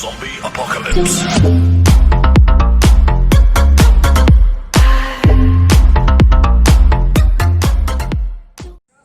Zombie apocalypse.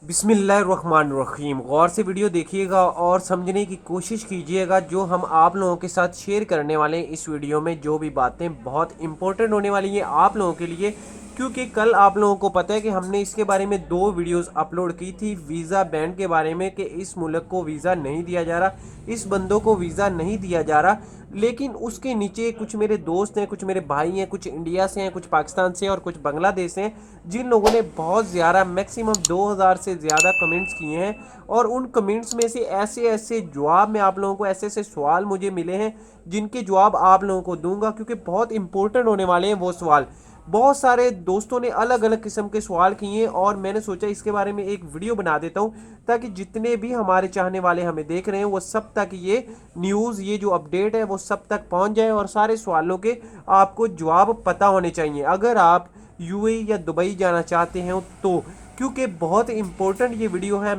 बिस्मिल्लाहिर्रहमानिर्रहीम। गौर से video देखिएगा और समझने की कोशिश कीजिएगा। जो हम आप लोगों के साथ शेयर करने वाले हैं इस वीडियो में, जो भी बातें बहुत इंपॉर्टेंट होने वाली हैं आप लोगों के लिए, क्योंकि कल आप लोगों को पता है कि हमने इसके बारे में 2 वीडियोस अपलोड की थी वीज़ा बैन के बारे में, कि इस मुल्क को वीज़ा नहीं दिया जा रहा, इस बंदों को वीज़ा नहीं दिया जा रहा। लेकिन उसके नीचे कुछ मेरे दोस्त हैं, कुछ मेरे भाई हैं, कुछ इंडिया से हैं, कुछ पाकिस्तान से हैं और कुछ बांग्लादेश से हैं, जिन लोगों ने बहुत ज़्यादा मैक्सिमम 2000 से ज़्यादा कमेंट्स किए हैं। और उन कमेंट्स में से ऐसे ऐसे जवाब में आप लोगों को, ऐसे ऐसे सवाल मुझे मिले हैं जिनके जवाब आप लोगों को दूंगा, क्योंकि बहुत इंपॉर्टेंट होने वाले हैं वो सवाल। बहुत सारे दोस्तों ने अलग अलग किस्म के सवाल किए और मैंने सोचा इसके बारे में एक वीडियो बना देता हूं, ताकि जितने भी हमारे चाहने वाले हमें देख रहे हैं वो सब तक ये न्यूज़, ये जो अपडेट है वो सब तक पहुंच जाए और सारे सवालों के आपको जवाब पता होने चाहिए अगर आप यूएई या दुबई जाना चाहते हैं तो। क्योंकि बहुत इंपॉर्टेंट ये वीडियो है,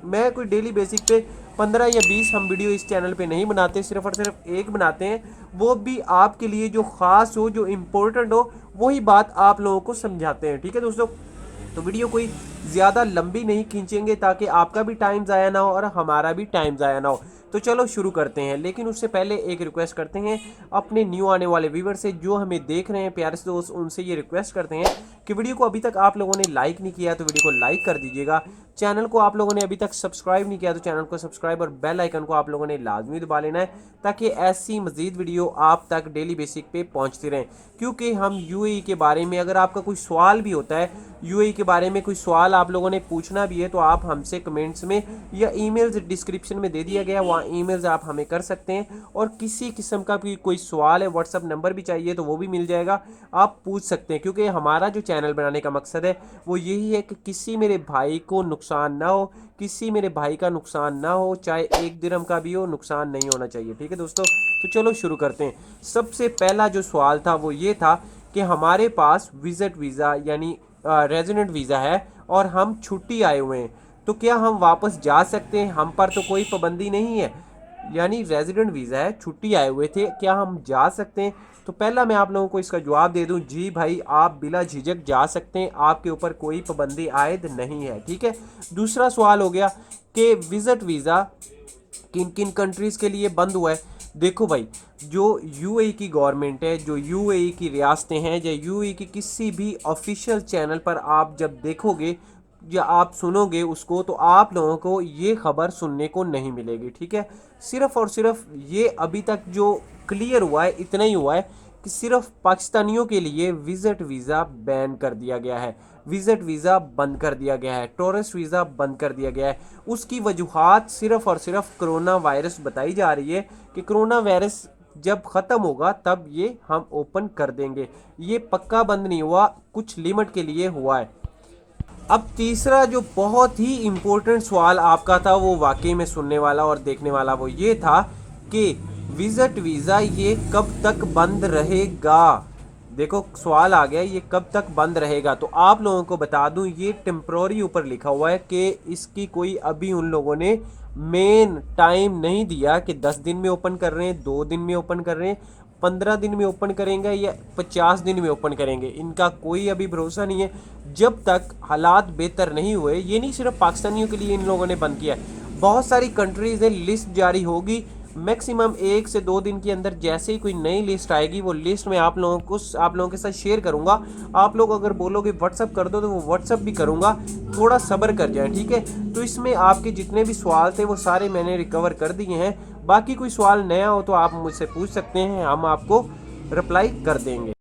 मैं कोई डेली बेसिक पे 15 या 20 हम वीडियो इस चैनल पे नहीं बनाते, सिर्फ और सिर्फ एक बनाते हैं, वो भी आपके लिए जो ख़ास हो, जो इम्पोर्टेंट हो, वही बात आप लोगों को समझाते हैं। ठीक है दोस्तों, तो वीडियो कोई ज़्यादा लंबी नहीं खींचेंगे ताकि आपका भी टाइम ज़ाया ना हो और हमारा भी टाइम ज़ाया ना हो। तो चलो शुरू करते हैं। लेकिन उससे पहले एक रिक्वेस्ट करते हैं अपने न्यू आने वाले व्यूवर से, जो हमें देख रहे हैं प्यारे से दोस्त, उनसे ये रिक्वेस्ट करते हैं कि वीडियो को अभी तक आप लोगों ने लाइक नहीं किया तो वीडियो को लाइक कर दीजिएगा। चैनल को आप लोगों ने अभी तक सब्सक्राइब नहीं किया तो चैनल को सब्सक्राइब और बेल आइकन को आप लोगों ने लाजमी दबा लेना है, ताकि ऐसी मजीद वीडियो आप तक डेली बेसिक पे पहुंचती रहें। क्योंकि हम यूएई के बारे में, अगर आपका कोई सवाल भी होता है यूएई के बारे में, कोई सवाल आप लोगों ने पूछना भी है, तो आप हमसे कमेंट्स में या ईमेल्स डिस्क्रिप्शन में दे दिया गया, वहाँ ईमेल्स आप हमें कर सकते हैं। और किसी किस्म का भी कोई सवाल है, व्हाट्सअप नंबर भी चाहिए तो वो भी मिल जाएगा, आप पूछ सकते हैं। क्योंकि हमारा जो चैनल बनाने का मकसद है वो यही है कि किसी मेरे भाई को नुकसान ना हो, किसी मेरे भाई का नुकसान ना हो, चाहे 1 दिरहम का भी हो, नुकसान नहीं होना चाहिए। ठीक है दोस्तों, तो चलो शुरू करते हैं। सबसे पहला जो सवाल था वो ये था कि हमारे पास विजिट वीज़ा यानी रेजिडेंट वीज़ा है और हम छुट्टी आए हुए हैं, तो क्या हम वापस जा सकते हैं? हम पर तो कोई पाबंदी नहीं है, यानी रेजिडेंट वीज़ा है, छुट्टी आए हुए थे, क्या हम जा सकते हैं? तो पहला मैं आप लोगों को इसका जवाब दे दूं, जी भाई आप बिला झिझक जा सकते हैं, आपके ऊपर कोई पाबंदी आयद नहीं है। ठीक है। दूसरा सवाल हो गया कि विजिट वीज़ा किन किन कंट्रीज़ के लिए बंद हुआ है। देखो भाई, जो यूएई की गवर्नमेंट है, जो यूएई की रियासतें हैं, या यूएई की किसी भी ऑफिशियल चैनल पर आप जब देखोगे या आप सुनोगे उसको, तो आप लोगों को ये खबर सुनने को नहीं मिलेगी। ठीक है। सिर्फ और सिर्फ ये अभी तक जो क्लियर हुआ है इतना ही हुआ है कि सिर्फ पाकिस्तानियों के लिए विजिट वीज़ा बैन कर दिया गया है, विजिट वीज़ा बंद कर दिया गया है, टूरिस्ट वीज़ा बंद कर दिया गया है। उसकी वजूहात सिर्फ और सिर्फ कोरोना वायरस बताई जा रही है कि कोरोना वायरस जब ख़त्म होगा तब ये हम ओपन कर देंगे। ये पक्का बंद नहीं हुआ, कुछ लिमिट के लिए हुआ है। अब तीसरा जो बहुत ही इम्पोर्टेंट सवाल आपका था, वो वाकई में सुनने वाला और देखने वाला, वो ये था कि विजिट वीज़ा ये कब तक बंद रहेगा। देखो सवाल आ गया, ये कब तक बंद रहेगा। तो आप लोगों को बता दूं, ये टेम्प्रोरी ऊपर लिखा हुआ है कि इसकी कोई अभी उन लोगों ने मेन टाइम नहीं दिया कि 10 दिन में ओपन कर रहे हैं, 2 दिन में ओपन कर रहे हैं, 15 दिन में ओपन करेंगे या 50 दिन में ओपन करेंगे, इनका कोई अभी भरोसा नहीं है। जब तक हालात बेहतर नहीं हुए, ये नहीं सिर्फ पाकिस्तानियों के लिए इन लोगों ने बंद किया है, बहुत सारी कंट्रीज़ है, लिस्ट जारी होगी मैक्सिमम 1 से 2 दिन के अंदर। जैसे ही कोई नई लिस्ट आएगी, वो लिस्ट मैं आप लोगों के साथ शेयर करूंगा। आप लोग अगर बोलोगे व्हाट्सअप कर दो तो वो व्हाट्सअप भी करूंगा, थोड़ा सब्र कर जाए। ठीक है। तो इसमें आपके जितने भी सवाल थे वो सारे मैंने रिकवर कर दिए हैं। बाकी कोई सवाल नया हो तो आप मुझसे पूछ सकते हैं, हम आपको रिप्लाई कर देंगे।